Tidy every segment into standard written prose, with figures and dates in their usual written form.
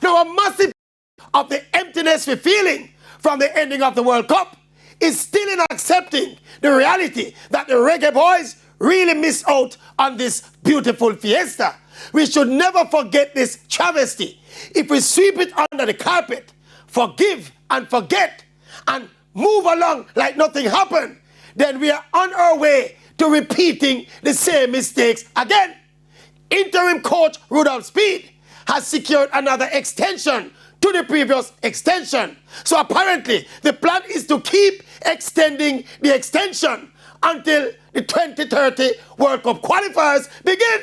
Now, a massive of the emptiness we're feeling from the ending of the World Cup is still in accepting the reality that the Reggae Boyz really missed out on this beautiful fiesta. We should never forget this travesty. If we sweep it under the carpet, forgive and forget, and move along like nothing happened, then we are on our way to repeating the same mistakes again. Interim coach Rudolph Speed has secured another extension to the previous extension. So apparently, the plan is to keep extending the extension until the 2030 World Cup qualifiers begin.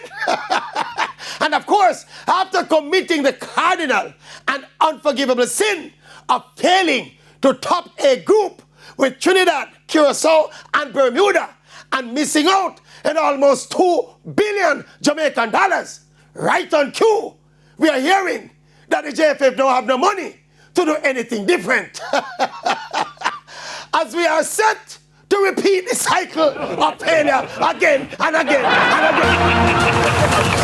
And of course, after committing the cardinal and unforgivable sin of failing to top a group with Trinidad, Curacao, and Bermuda, and missing out on almost $2 billion Jamaican dollars, right on cue, we are hearing that the JFF don't have no money to do anything different. As we are set to repeat the cycle of failure again and again and again.